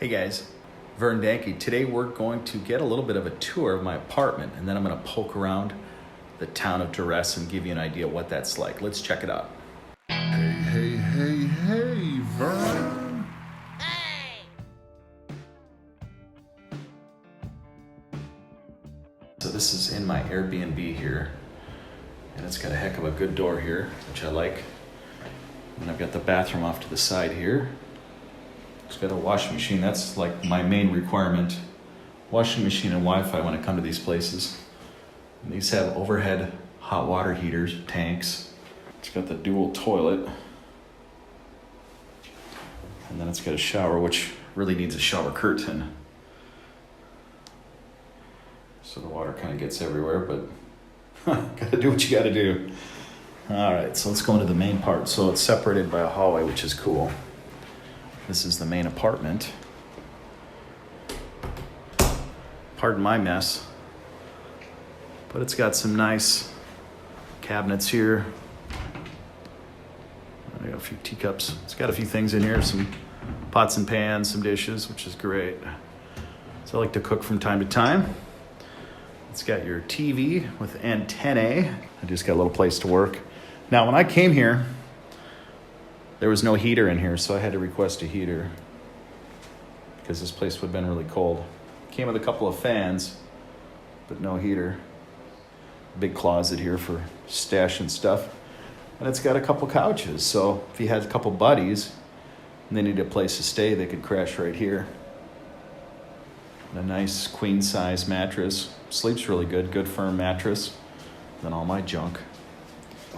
Hey guys, Vern Danke. Today we're going to get a little bit of a tour of my apartment, and then I'm going to poke around the town of Durres and give you an idea what that's like. Let's check it out. Hey, Vern. So this is in my Airbnb here, and it's got a heck of a good door here, which I like. And I've got the bathroom off to the side here. It's got a washing machine. That's like my main requirement. Washing machine and Wi-Fi when I come to these places. And these have overhead hot water heaters, tanks. It's got the dual toilet. And then it's got a shower, which really needs a shower curtain. So the water kind of gets everywhere, but gotta do what you gotta do. All right, so let's go into the main part. So it's separated by a hallway, which is cool. This is the main apartment. Pardon my mess, but it's got some nice cabinets here. I got a few teacups. It's got a few things in here, some pots and pans, some dishes, which is great. So I like to cook from time to time. It's got your TV with antennae. I just got a little place to work. Now, when I came here, there was no heater in here, so I had to request a heater because this place would have been really cold. Came with a couple of fans, but no heater. Big closet here for stashing stuff. And it's got a couple couches, so if you had a couple buddies and they needed a place to stay, they could crash right here. And a nice queen-size mattress. Sleeps really good, good firm mattress. Then all my junk.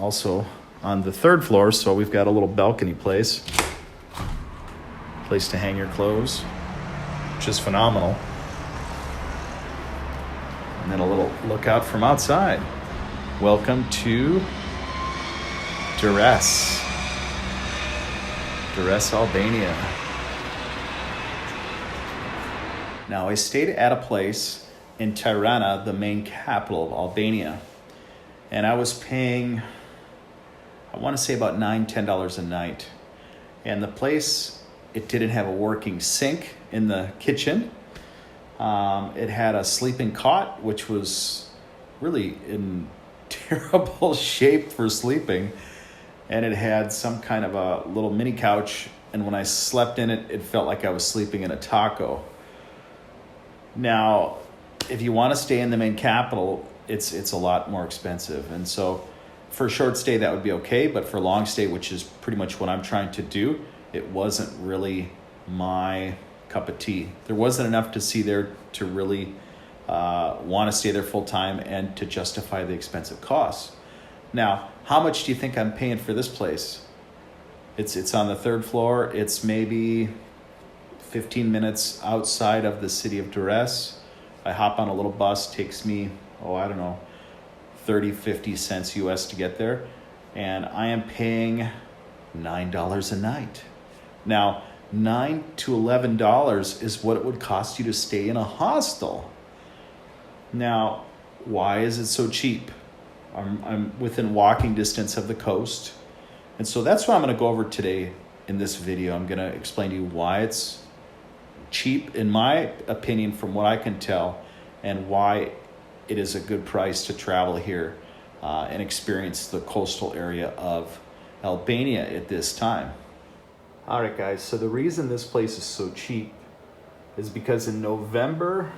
Also, on the third floor, so we've got a little balcony place to hang your clothes, which is phenomenal. And then a little lookout from outside. Welcome to Durres, Albania. Now, I stayed at a place in Tirana, the main capital of Albania, and I was paying, I want to say about $9-10 a night. And the place, it didn't have a working sink in the kitchen. It had a sleeping cot, which was really in terrible shape for sleeping. And it had some kind of a little mini couch. And when I slept in it, it felt like I was sleeping in a taco. Now, if you want to stay in the main capital, it's a lot more expensive. And so for a short stay, that would be okay. But for a long stay, which is pretty much what I'm trying to do, it wasn't really my cup of tea. There wasn't enough to see there to really want to stay there full time and to justify the expensive costs. Now, how much do you think I'm paying for this place? It's on the third floor. It's maybe 15 minutes outside of the city of Durres. I hop on a little bus, takes me, 30-50 cents US to get there. And I am paying $9 a night. Now, $9 to $11 is what it would cost you to stay in a hostel. Now, why is it so cheap? I'm within walking distance of the coast. And so that's what I'm going to go over today in this video. I'm going to explain to you why it's cheap, in my opinion, from what I can tell, and why it is a good price to travel here and experience the coastal area of Albania at this time. All right, guys, so the reason this place is so cheap is because in November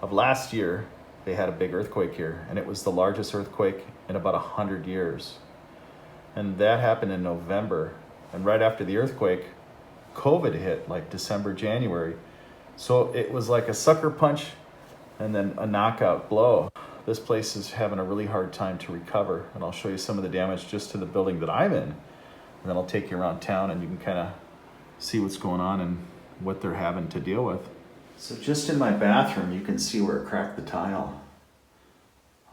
of last year, they had a big earthquake here, and it was the largest earthquake in about 100 years. And that happened in November. And right after the earthquake, COVID hit, like December, January. So it was like a sucker punch and then a knockout blow. This place is having a really hard time to recover. And I'll show you some of the damage just to the building that I'm in. And then I'll take you around town and you can kind of see what's going on and what they're having to deal with. So just in my bathroom, you can see where it cracked the tile.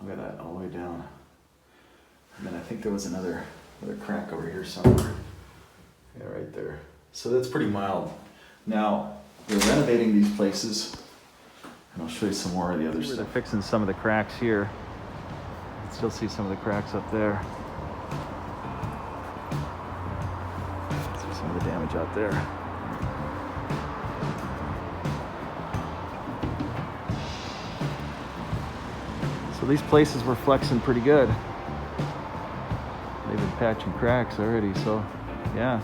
Look at that, all the way down. And then I think there was another crack over here somewhere. Yeah, right there. So that's pretty mild. Now, they're renovating these places, and I'll show you some more of the other stuff. They're fixing some of the cracks here. You can still see some of the cracks up there. See some of the damage out there. these places were flexing pretty good. They've been patching cracks already, so yeah.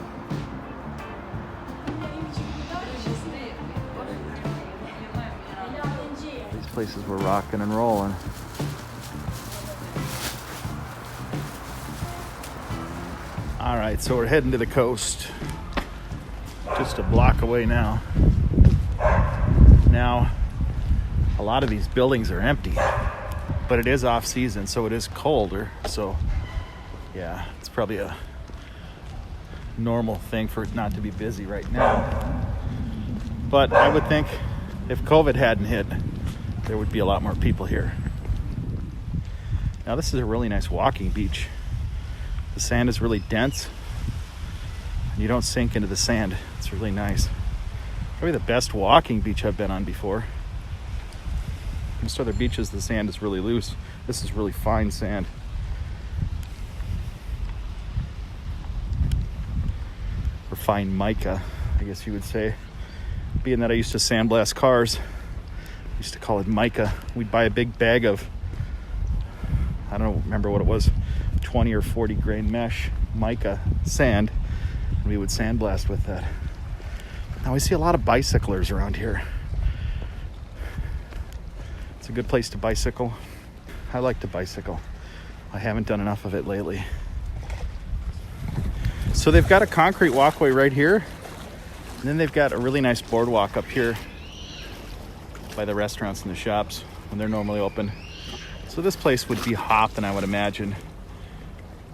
These places were rocking and rolling. All right, so we're heading to the coast. Just a block away now. Now, a lot of these buildings are empty, but it is off season, so it is colder. So yeah, it's probably a normal thing for it not to be busy right now. But I would think if COVID hadn't hit, there would be a lot more people here. Now this is a really nice walking beach. The sand is really dense and you don't sink into the sand. It's really nice. Probably the best walking beach I've been on before. Most other beaches, the sand is really loose. This is really fine sand. Or fine mica, I guess you would say. Being that I used to sandblast cars, I used to call it mica. We'd buy a big bag of, I don't remember what it was, 20 or 40 grain mesh mica sand, and we would sandblast with that. Now I see a lot of bicyclers around here. It's a good place to bicycle. I like to bicycle. I haven't done enough of it lately. So they've got a concrete walkway right here, and then they've got a really nice boardwalk up here by the restaurants and the shops when they're normally open. So this place would be hopping, I would imagine,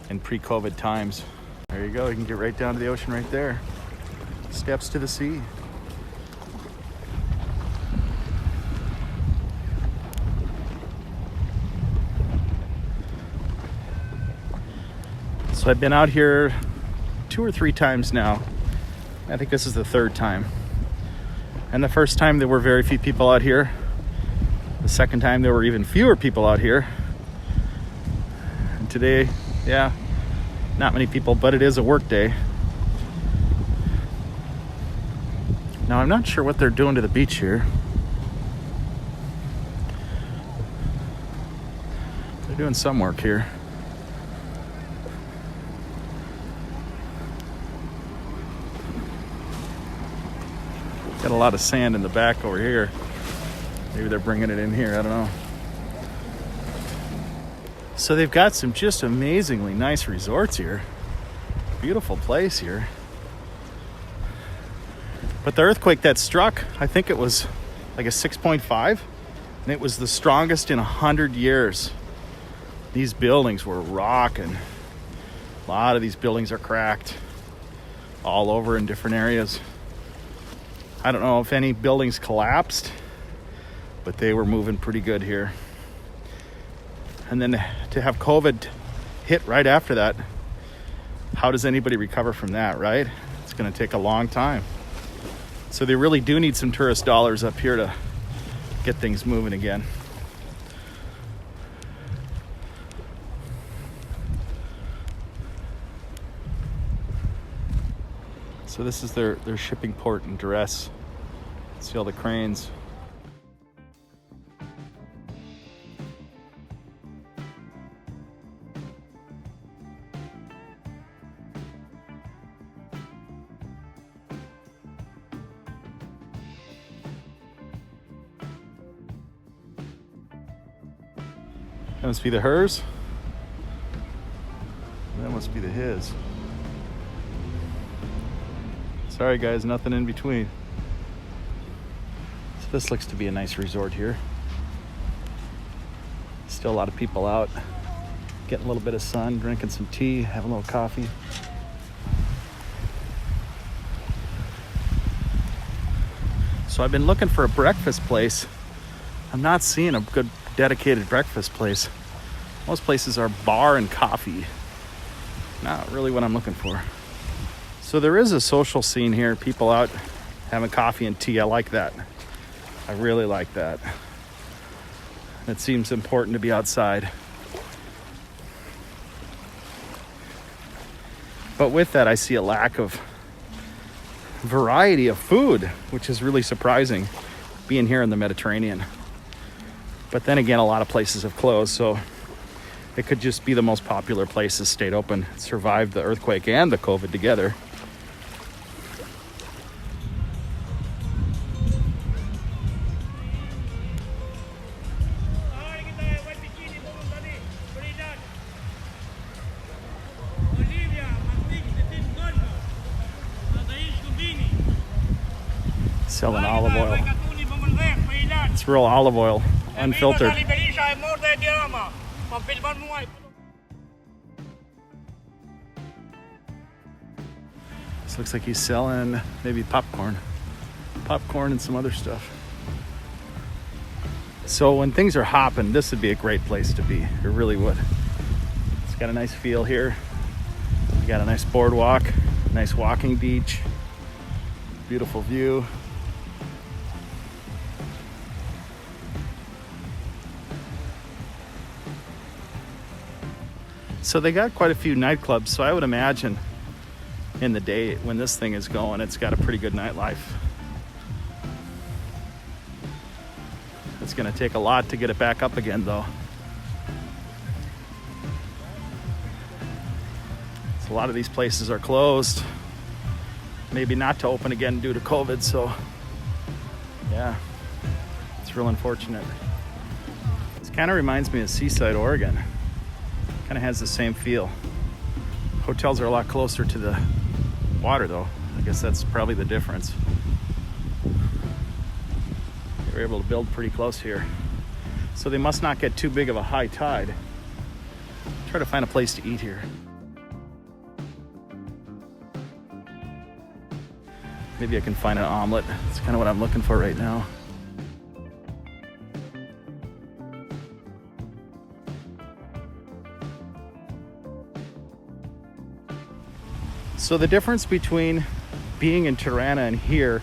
in pre-COVID times. There you go, you can get right down to the ocean right there. Steps to the sea. So I've been out here 2 or 3 times now. I think this is the 3rd time. And the first time there were very few people out here. The second time there were even fewer people out here. And today, yeah, not many people, but it is a work day. Now I'm not sure what they're doing to the beach here. They're doing some work here. Got a lot of sand in the back over here. Maybe they're bringing it in here, I don't know. So they've got some just amazingly nice resorts here. Beautiful place here. But the earthquake that struck, I think it was like a 6.5, and it was the strongest in 100 years. These buildings were rocking. A lot of these buildings are cracked all over in different areas. I don't know if any buildings collapsed, but they were moving pretty good here. And then to have COVID hit right after that, how does anybody recover from that, right? It's going to take a long time. So they really do need some tourist dollars up here to get things moving again. So this is their shipping port in Durres. See all the cranes. That must be the hers. That must be the his. Sorry guys, nothing in between. So this looks to be a nice resort here. Still a lot of people out, getting a little bit of sun, drinking some tea, having a little coffee. So I've been looking for a breakfast place. I'm not seeing a good dedicated breakfast place. Most places are bar and coffee. Not really what I'm looking for. So there is a social scene here, people out having coffee and tea. I like that. I really like that. It seems important to be outside. But with that, I see a lack of variety of food, which is really surprising being here in the Mediterranean. But then again, a lot of places have closed, so it could just be the most popular places stayed open, survived the earthquake and the COVID together. Selling olive oil. It's real olive oil, unfiltered. This looks like he's selling maybe popcorn and some other stuff. So when things are hopping, this would be a great place to be. It really would. It's got a nice feel here. You got a nice boardwalk, nice walking beach, beautiful view. So they got quite a few nightclubs, so I would imagine in the day when this thing is going, it's got a pretty good nightlife. It's gonna take a lot to get it back up again though. So a lot of these places are closed, maybe not to open again due to COVID, so yeah, it's real unfortunate. This kind of reminds me of Seaside, Oregon. Kind of has the same feel. Hotels are a lot closer to the water though. I guess that's probably the difference. They were able to build pretty close here. So they must not get too big of a high tide. Try to find a place to eat here. Maybe I can find an omelet. That's kind of what I'm looking for right now. So the difference between being in Tirana and here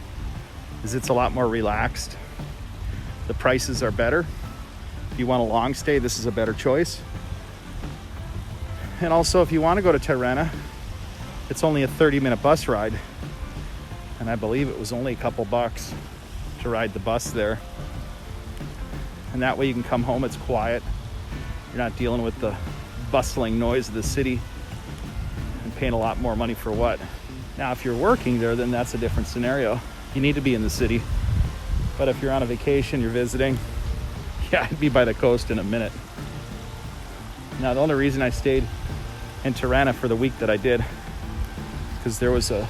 is it's a lot more relaxed. The prices are better. If you want a long stay, this is a better choice. And also, if you want to go to Tirana, it's only a 30-minute bus ride. And I believe it was only a couple bucks to ride the bus there. And that way you can come home, it's quiet. You're not dealing with the bustling noise of the city. Paying a lot more money for what? Now, if you're working there, then that's a different scenario. You need to be in the city. But if you're on a vacation, you're visiting, yeah, I'd be by the coast in a minute. Now, the only reason I stayed in Tirana for the week that I did, because there was a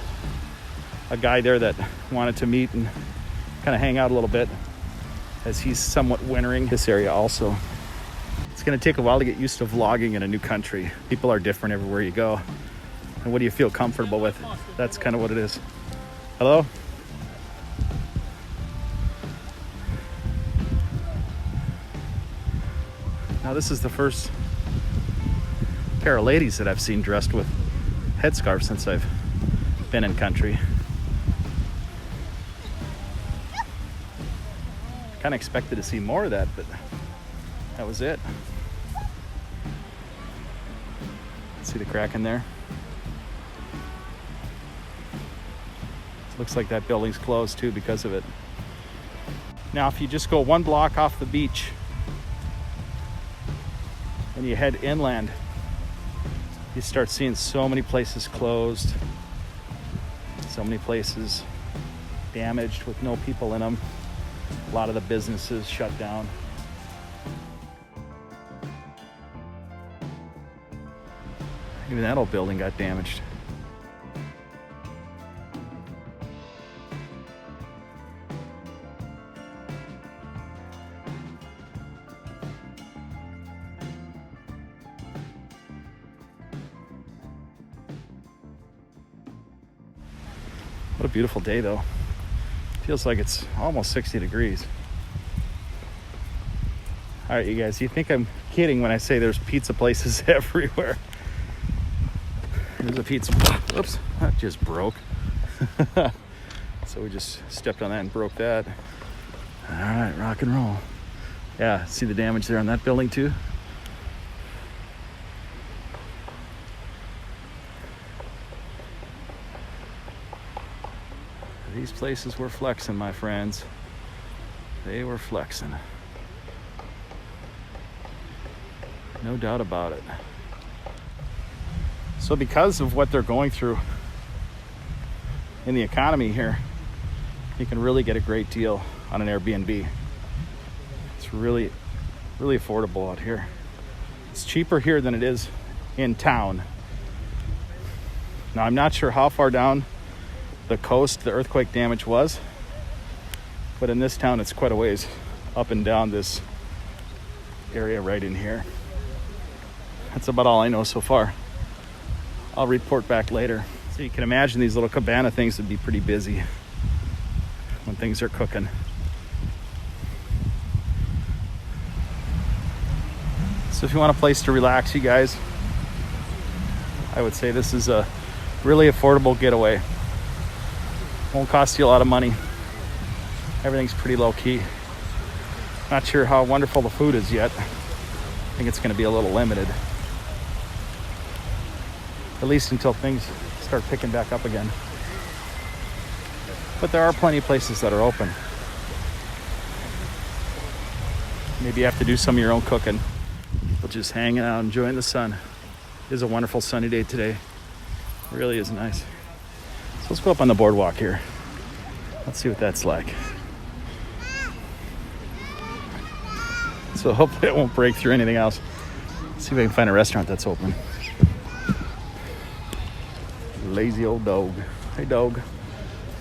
guy there that wanted to meet and kind of hang out a little bit, as he's somewhat wintering this area also. It's going to take a while to get used to vlogging in a new country. People are different everywhere you go. And what do you feel comfortable with? That's kind of what it is. Hello? Now this is the first pair of ladies that I've seen dressed with headscarves since I've been in country. Kind of expected to see more of that, but that was it. See the crack in there? Looks like that building's closed too because of it. Now, if you just go one block off the beach and you head inland, you start seeing so many places closed, so many places damaged with no people in them. A lot of the businesses shut down. Even that old building got damaged. What a beautiful day though. Feels like it's almost 60 degrees. All right, you guys, you think I'm kidding when I say there's pizza places everywhere. There's a pizza. Oops, that just broke. So we just stepped on that and broke that. All right, rock and roll. Yeah, see the damage there on that building too? These places were flexing, my friends. They were flexing. No doubt about it. So because of what they're going through in the economy here, you can really get a great deal on an Airbnb. It's really, really affordable out here. It's cheaper here than it is in town. Now, I'm not sure how far down the coast the earthquake damage was, but in this town, it's quite a ways up and down this area right in here. That's about all I know so far. I'll report back later. So you can imagine these little cabana things would be pretty busy when things are cooking. So if you want a place to relax, you guys, I would say this is a really affordable getaway. Won't cost you a lot of money. Everything's pretty low key. Not sure how wonderful the food is yet. I think it's going to be a little limited. At least until things start picking back up again. But there are plenty of places that are open. Maybe you have to do some of your own cooking. People just hanging out, enjoying the sun. It is a wonderful sunny day today. It really is nice. So let's go up on the boardwalk here. Let's see what that's like. So hopefully it won't break through anything else. Let's see if I can find a restaurant that's open. Lazy old dog. Hey, dog.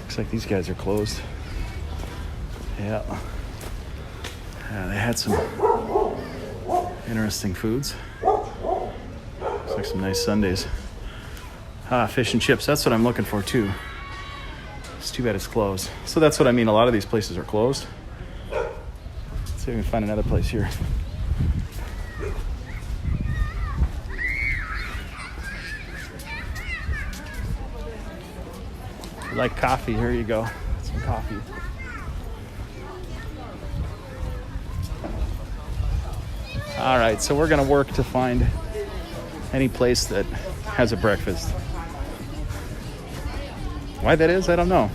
Looks like these guys are closed. Yeah. They had some interesting foods. Looks like some nice sundaes. Fish and chips. That's what I'm looking for too. It's too bad it's closed. So that's what I mean. A lot of these places are closed. Let's see if we can find another place here. If you like coffee, here you go. Some coffee. All right, so we're gonna work to find any place that has a breakfast. Why that is, I don't know.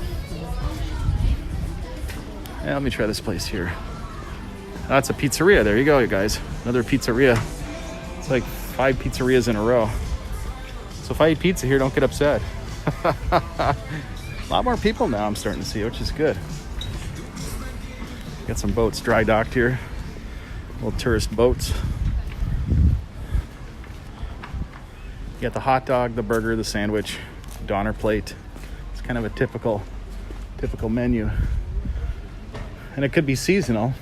Yeah, let me try this place here. That's a pizzeria. There you go, you guys. Another pizzeria. It's like 5 pizzerias in a row. So if I eat pizza here, don't get upset. A lot more people now I'm starting to see, which is good. Got some boats dry docked here. Little tourist boats. You got the hot dog, the burger, the sandwich, Donner plate. It's kind of a typical menu. And it could be seasonal,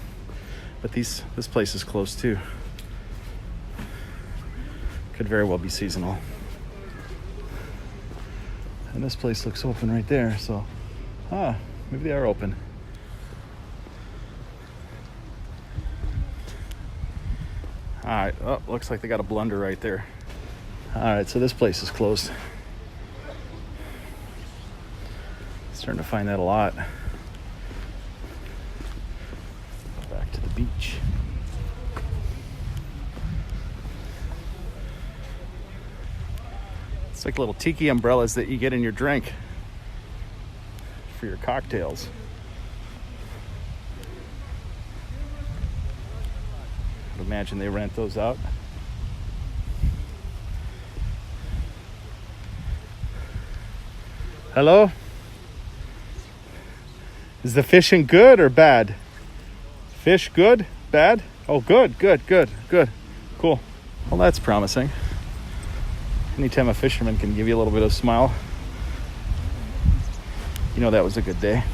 but this place is closed too. Could very well be seasonal. And this place looks open right there, so maybe they are open. All right, oh, looks like they got a blunder right there. All right, so this place is closed. Starting to find that a lot. Back to the beach. It's like little tiki umbrellas that you get in your drink for your cocktails. I'd imagine they rent those out. Hello? Is the fishing good or bad? Fish good? Bad? Oh, good. Cool. Well, that's promising. Anytime a fisherman can give you a little bit of a smile, you know that was a good day.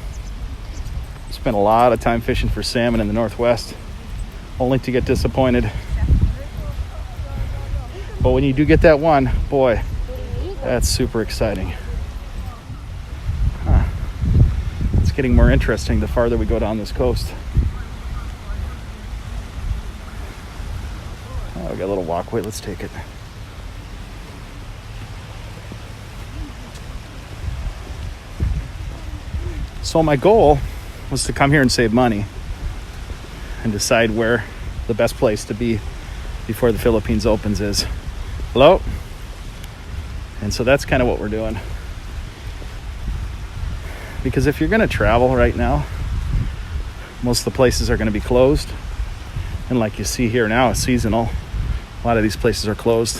Spent a lot of time fishing for salmon in the Northwest, only to get disappointed. But when you do get that one, boy, that's super exciting. It's getting more interesting the farther we go down this coast. Oh, we got a little walkway. Let's take it. So my goal was to come here and save money and decide where the best place to be before the Philippines opens is. Hello? And so that's kind of what we're doing. Because if you're going to travel right now, most of the places are going to be closed. And like you see here now, it's seasonal. A lot of these places are closed.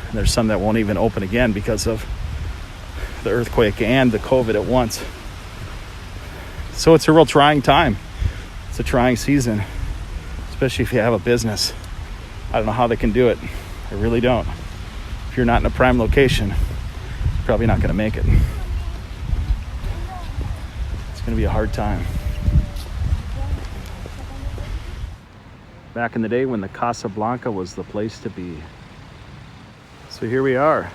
And there's some that won't even open again because of the earthquake and the COVID at once. So it's a real trying time. It's a trying season, especially if you have a business. I don't know how they can do it. I really don't. If you're not in a prime location, you're probably not going to make it. It's going to be a hard time. Back in the day when the Casa Blanca was the place to be. So here we are.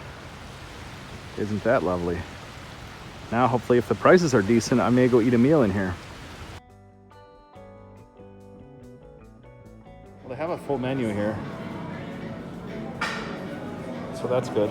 Isn't that lovely? Now, hopefully, if the prices are decent, I may go eat a meal in here. Well, they have a full menu here. So that's good.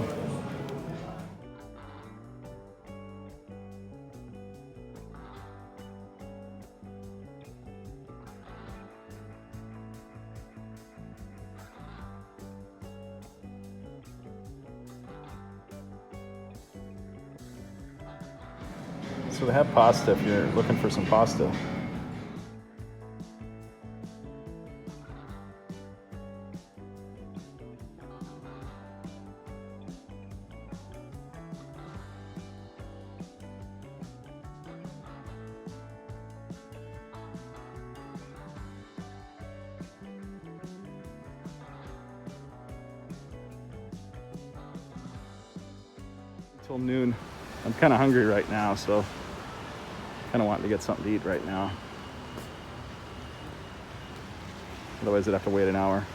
So they have pasta if you're looking for some pasta. Until noon. I'm kind of hungry right now, so kind of wanting to get something to eat right now. Otherwise I'd have to wait an hour.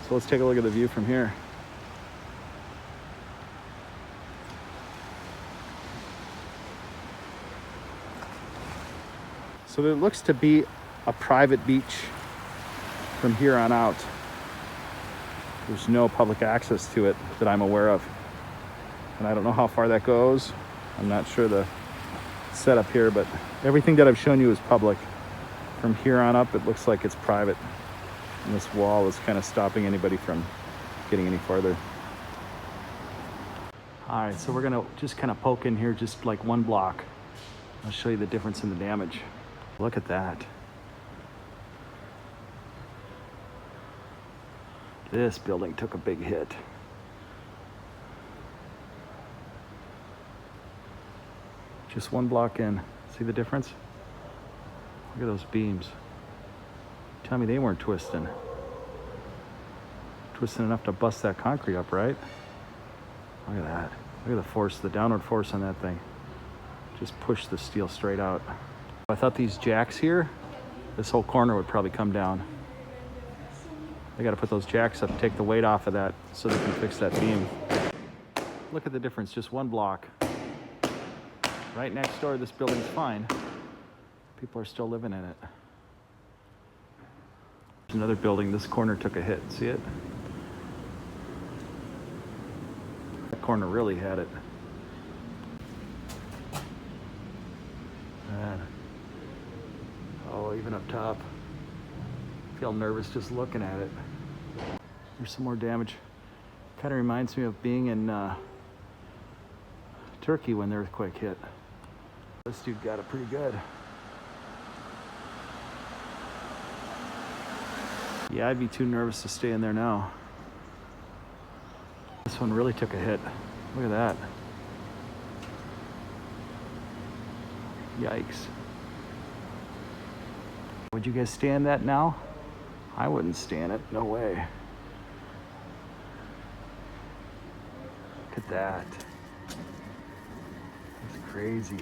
So let's take a look at the view from here. So there looks to be a private beach from here on out. There's no public access to it that I'm aware of. And I don't know how far that goes. I'm not sure the setup here, but everything that I've shown you is public. From here on up, it looks like it's private. And this wall is kind of stopping anybody from getting any farther. All right, so we're gonna just kind of poke in here just like one block. I'll show you the difference in the damage. Look at that. This building took a big hit. Just one block in. See the difference? Look at those beams. Tell me they weren't twisting. Twisting enough to bust that concrete up, right? Look at that. Look at the force, the downward force on that thing. Just pushed the steel straight out. I thought these jacks here, this whole corner would probably come down. They got to put those jacks up, take the weight off of that so they can fix that beam. Look at the difference, just one block. Right next door, this building's fine. People are still living in it. There's another building, this corner took a hit, see it? That corner really had it. Man. Oh, even up top. I feel nervous just looking at it. There's some more damage. Kind of reminds me of being in Turkey when the earthquake hit. This dude got it pretty good. Yeah, I'd be too nervous to stay in there now. This one really took a hit. Look at that. Yikes. Would you guys stay in that now? I wouldn't stay in it, no way. Look at that. That's crazy.